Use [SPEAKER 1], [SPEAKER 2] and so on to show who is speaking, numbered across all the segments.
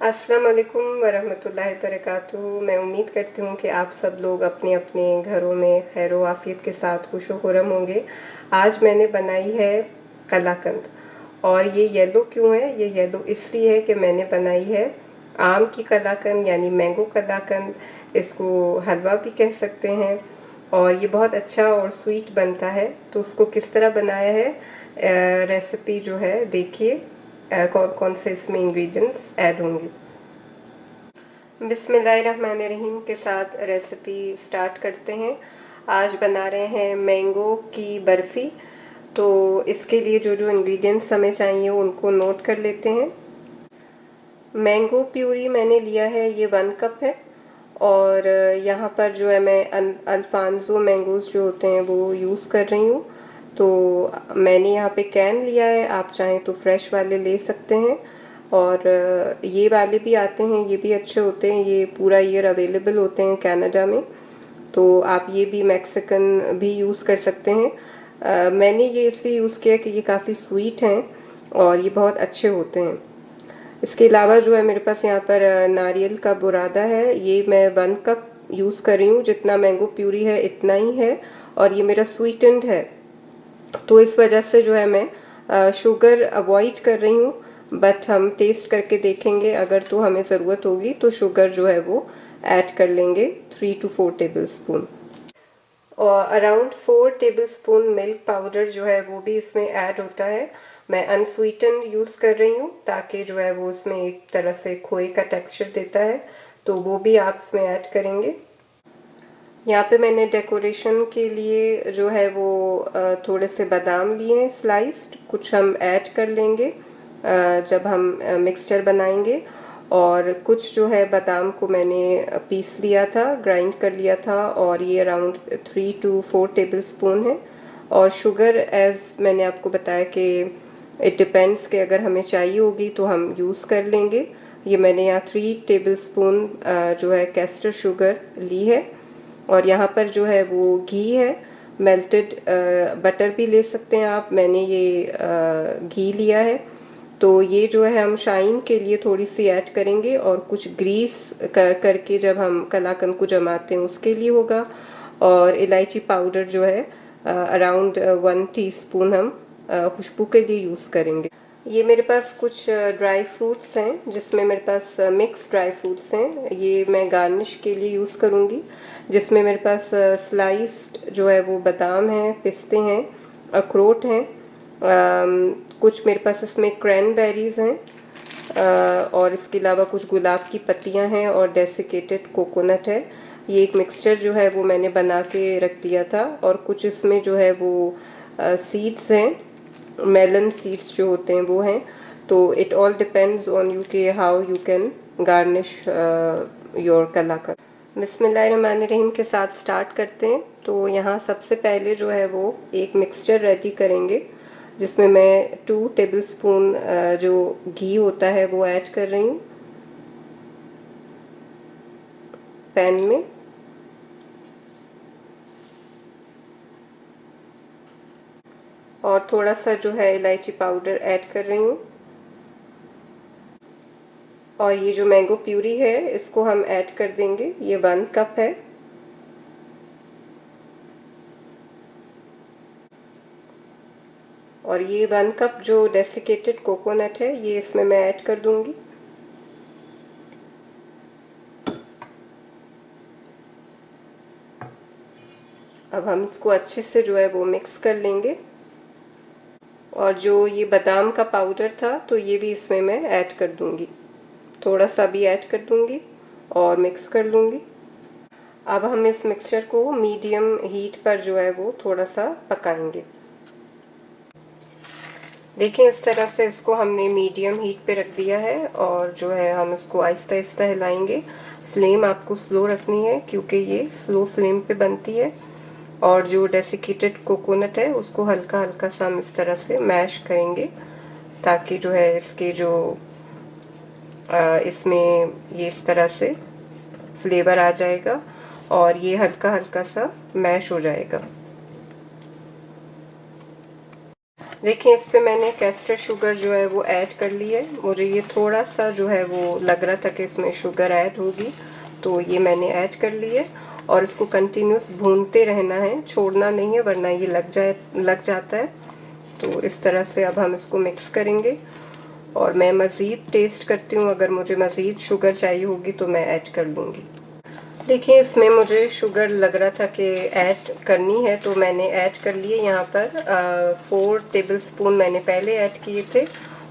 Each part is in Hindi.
[SPEAKER 1] अस्सलाम वालेकुम वरहमतुल्लाहि वबरकातुहू। मैं उम्मीद करती हूँ कि आप सब लोग अपने अपने घरों में खैर व आफियत के साथ खुशो खुरम होंगे। आज मैंने बनाई है कलाकंद। और ये येलो क्यों है? ये येलो इसलिए है कि मैंने बनाई है आम की कलाकंद, यानी मैंगो कलाकंद। इसको हलवा भी कह सकते हैं। और ये बहुत अच्छा और स्वीट बनता है। तो उसको किस तरह बनाया है, रेसिपी जो है देखिए कौन कौन से इसमें इंग्रेडिएंट्स ऐड होंगे। बिस्मिल्लाहिर्रहमानिर्रहीम के साथ रेसिपी स्टार्ट करते हैं। आज बना रहे हैं मैंगो की बर्फ़ी। तो इसके लिए जो जो इंग्रेडिएंट्स हमें चाहिए उनको नोट कर लेते हैं। मैंगो प्यूरी मैंने लिया है, ये 1 कप है। और यहाँ पर जो है मैं अल्फांसो मैंगोज़ जो होते हैं वो यूज़ कर रही हूँ। तो मैंने यहाँ पे कैन लिया है, आप चाहें तो फ्रेश वाले ले सकते हैं। और ये वाले भी आते हैं, ये भी अच्छे होते हैं, ये पूरा ईयर अवेलेबल होते हैं कनाडा में। तो आप ये भी मैक्सिकन भी यूज़ कर सकते हैं। मैंने ये इसलिए यूज़ किया कि ये काफ़ी स्वीट हैं और ये बहुत अच्छे होते हैं। इसके अलावा जो है मेरे पास यहाँ पर नारियल का बुरादा है, ये मैं 1 कप यूज़ कर रही हूँ। जितना मैंगो प्यूरी है इतना ही है। और ये मेरा स्वीटेंड है, तो इस वजह से जो है मैं शुगर अवॉइड कर रही हूँ। बट हम टेस्ट करके देखेंगे, अगर तो हमें ज़रूरत होगी तो शुगर जो है वो ऐड कर लेंगे 3 to 4 टेबल स्पून। और around 4 table spoon milk powder जो है वो भी इसमें ऐड होता है। मैं अनस्वीटन यूज़ कर रही हूँ ताकि जो है वो उसमें एक तरह से खोए का टेक्सचर देता है, तो वो भी आप इसमें ऐड करेंगे। यहाँ पे मैंने डेकोरेशन के लिए जो है वो थोड़े से बादाम लिए हैं स्लाइस्ड, कुछ हम ऐड कर लेंगे जब हम मिक्सचर बनाएंगे। और कुछ जो है बादाम को मैंने पीस लिया था, ग्राइंड कर लिया था, और ये अराउंड 3 to 4 टेबल स्पून है। और शुगर एज मैंने आपको बताया कि इट डिपेंड्स कि अगर हमें चाहिए होगी तो हम यूज़ कर लेंगे। ये मैंने यहाँ 3 टेबल स्पून जो है कैस्टर शुगर ली है। और यहाँ पर जो है वो घी है, मेल्टेड बटर भी ले सकते हैं आप, मैंने ये घी लिया है। तो ये जो है हम शाइन के लिए थोड़ी सी ऐड करेंगे, और कुछ ग्रीस करके जब हम कलाकंद को जमाते हैं उसके लिए होगा। और इलायची पाउडर जो है अराउंड 1 टीस्पून हम खुशबू के लिए यूज़ करेंगे। ये मेरे पास कुछ ड्राई फ्रूट्स हैं, जिसमें मेरे पास मिक्स ड्राई फ्रूट्स हैं, ये मैं गार्निश के लिए यूज़ करूँगी। जिसमें मेरे पास स्लाइस्ड जो है वो बादाम हैं, पिस्ते हैं, अखरोट हैं, कुछ मेरे पास इसमें क्रैनबेरीज हैं, और इसके अलावा कुछ गुलाब की पत्तियां हैं और डेसिकेटेड कोकोनट है। ये एक मिक्सचर जो है वो मैंने बना के रख दिया था। और कुछ इसमें जो है वो सीड्स हैं, मेलन सीड्स जो होते हैं वो हैं। तो it all depends on you के how you can garnish your kalakand. बिस्मिल्लाहिर्रहमानिर्रहीम के साथ स्टार्ट करते हैं। तो यहाँ सबसे पहले जो है वो एक मिक्सचर रेडी करेंगे, जिसमें मैं 2 टेबल स्पून जो घी होता है वो ऐड कर रही हूँ पैन में। और थोड़ा सा जो है इलायची पाउडर ऐड कर रही हूँ। और ये जो मैंगो प्यूरी है इसको हम ऐड कर देंगे, ये 1 कप है। और ये 1 कप जो डेसिकेटेड कोकोनट है ये इसमें मैं ऐड कर दूंगी। अब हम इसको अच्छे से जो है वो मिक्स कर लेंगे। और जो ये बादाम का पाउडर था तो ये भी इसमें मैं ऐड कर दूंगी, थोड़ा सा भी ऐड कर दूंगी और मिक्स कर लूंगी। अब हम इस मिक्सचर को मीडियम हीट पर जो है वो थोड़ा सा पकाएंगे। देखिए इस तरह से इसको हमने मीडियम हीट पे रख दिया है, और जो है हम इसको आहिस्ता आहिस्ता हिलाएंगे। फ्लेम आपको स्लो रखनी है क्योंकि ये स्लो फ्लेम पे बनती है। और जो डेसिकेटेड कोकोनट है उसको हल्का हल्का सा हम इस तरह से मैश करेंगे, ताकि जो है इसके जो इसमें ये इस तरह से फ्लेवर आ जाएगा और ये हल्का हल्का सा मैश हो जाएगा। देखिए इस पे मैंने कैस्टर शुगर जो है वो ऐड कर ली है। मुझे ये थोड़ा सा जो है वो लग रहा था कि इसमें शुगर ऐड होगी, तो ये मैंने ऐड कर ली है। और इसको कंटिन्यूस भूनते रहना है, छोड़ना नहीं है, वरना ये लग जाता है। तो इस तरह से अब हम इसको मिक्स करेंगे और मैं मज़ीद टेस्ट करती हूँ, अगर मुझे मज़ीद शुगर चाहिए होगी तो मैं ऐड कर लूँगी। देखिए इसमें मुझे शुगर लग रहा था कि ऐड करनी है, तो मैंने ऐड कर लिए। यहाँ पर 4 टेबलस्पून मैंने पहले ऐड किए थे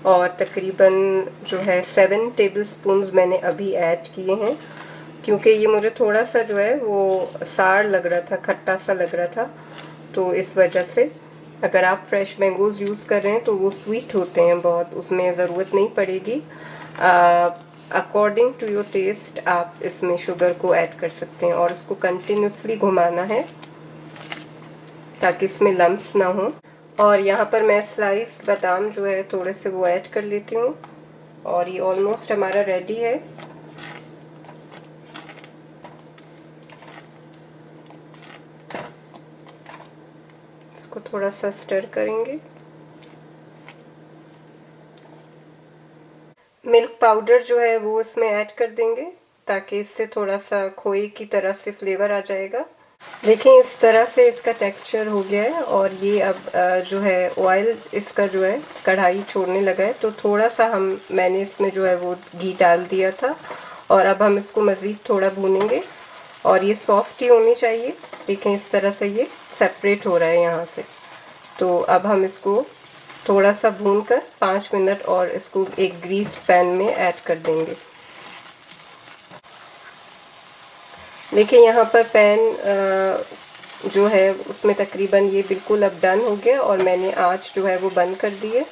[SPEAKER 1] और तकरीबन जो है 7 टेबलस्पून मैंने अभी ऐड किए हैं, क्योंकि ये मुझे थोड़ा सा जो है वो सार लग रहा था, खट्टा सा लग रहा था। तो इस वजह से अगर आप फ्रेश मैंगोज़ यूज़ कर रहे हैं तो वो स्वीट होते हैं बहुत, उसमें ज़रूरत नहीं पड़ेगी। अकॉर्डिंग टू योर टेस्ट आप इसमें शुगर को ऐड कर सकते हैं और इसको कंटिन्यूसली घुमाना है ताकि इसमें लम्प्स ना हो। और यहाँ पर मैं स्लाइस्ड बादाम जो है थोड़े से वो ऐड कर लेती हूँ और ये ऑलमोस्ट हमारा रेडी है। इसको थोड़ा सा स्टर करेंगे। मिल्क पाउडर जो है वो इसमें ऐड कर देंगे ताकि इससे थोड़ा सा खोए की तरह से फ्लेवर आ जाएगा। देखिए इस तरह से इसका टेक्सचर हो गया है और ये अब जो है ऑयल इसका जो है कढ़ाई छोड़ने लगा है, तो थोड़ा सा मैंने इसमें जो है वो घी डाल दिया था और अब हम इसको मज़ीद थोड़ा भूनेंगे और ये सॉफ्ट ही होनी चाहिए। देखें इस तरह से ये सेपरेट हो रहा है यहाँ से। तो अब हम इसको थोड़ा सा भूनकर 5 मिनट और इसको एक ग्रीस्ड पैन में ऐड कर देंगे। देखिए यहाँ पर पैन जो है उसमें तकरीबन ये बिल्कुल अब डन हो गया और मैंने आँच जो है वो बंद कर दी है।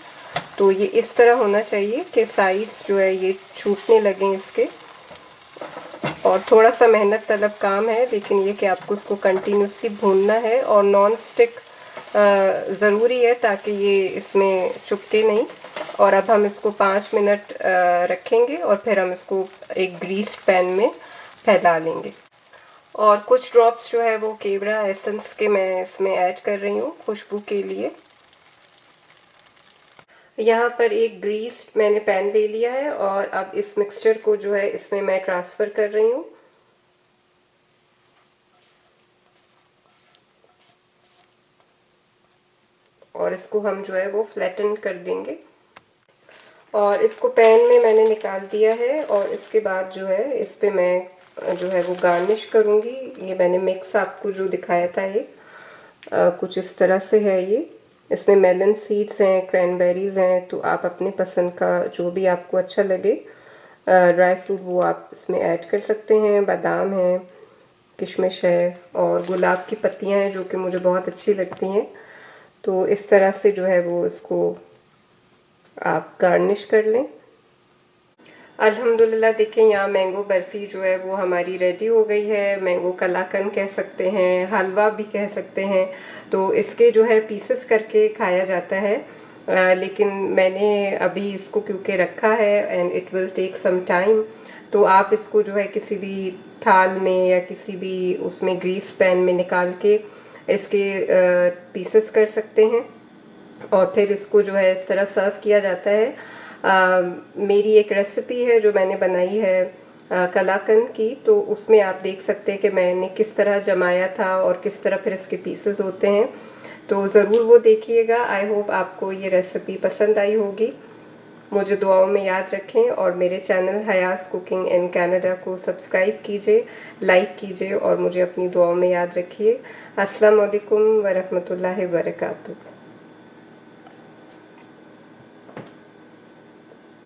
[SPEAKER 1] तो ये इस तरह होना चाहिए कि साइड्स जो है ये छूटने लगें इसके। और थोड़ा सा मेहनत तलब काम है, लेकिन ये कि आपको उसको कंटिन्यूसली भूनना है और नॉन स्टिक ज़रूरी है ताकि ये इसमें चुपके नहीं। और अब हम इसको 5 मिनट रखेंगे और फिर हम इसको एक ग्रीस्ड पैन में फैला लेंगे। और कुछ ड्रॉप्स जो है वो केवड़ा एसेंस के मैं इसमें ऐड कर रही हूँ खुशबू के लिए। यहाँ पर एक ग्रीस्ड मैंने पैन ले लिया है और अब इस मिक्सचर को जो है इसमें मैं ट्रांसफ़र कर रही हूँ। और इसको हम जो है वो फ्लैटन कर देंगे और इसको पैन में मैंने निकाल दिया है। और इसके बाद जो है इस पे मैं जो है वो गार्निश करूँगी। ये मैंने मिक्स आपको जो दिखाया था ये कुछ इस तरह से है। ये इसमें मेलन सीड्स हैं, क्रैनबेरीज हैं, तो आप अपने पसंद का जो भी आपको अच्छा लगे ड्राई फ्रूट वो आप इसमें ऐड कर सकते हैं। बादाम है, किशमिश है और गुलाब की पत्तियां हैं जो कि मुझे बहुत अच्छी लगती हैं। तो इस तरह से जो है वो इसको आप गार्निश कर लें। अल्हम्दुलिल्लाह देखिए यहाँ मैंगो बर्फ़ी जो है वो हमारी रेडी हो गई है। मैंगो कलाकंद कह सकते हैं, हलवा भी कह सकते हैं। तो इसके जो है पीसेस करके खाया जाता है, लेकिन मैंने अभी इसको क्योंकि रखा है and it will take some time, तो आप इसको जो है किसी भी थाल में या किसी भी उसमें ग्रीस पैन में निकाल के इसके पीसेस कर सकते हैं और फिर इसको जो है इस तरह सर्व किया जाता है। मेरी एक रेसिपी है जो मैंने बनाई है कलाकंद की, तो उसमें आप देख सकते हैं कि मैंने किस तरह जमाया था और किस तरह फिर इसके पीसेस होते हैं। तो ज़रूर वो देखिएगा। आई होप आपको ये रेसिपी पसंद आई होगी। मुझे दुआओं में याद रखें और मेरे चैनल हयास कुकिंग इन कनाडा को सब्सक्राइब कीजिए, लाइक कीजिए और मुझे अपनी दुआओं में याद रखिए। अस्सलाम वालेकुम व रहमतुल्लाहि व बरकातुहू।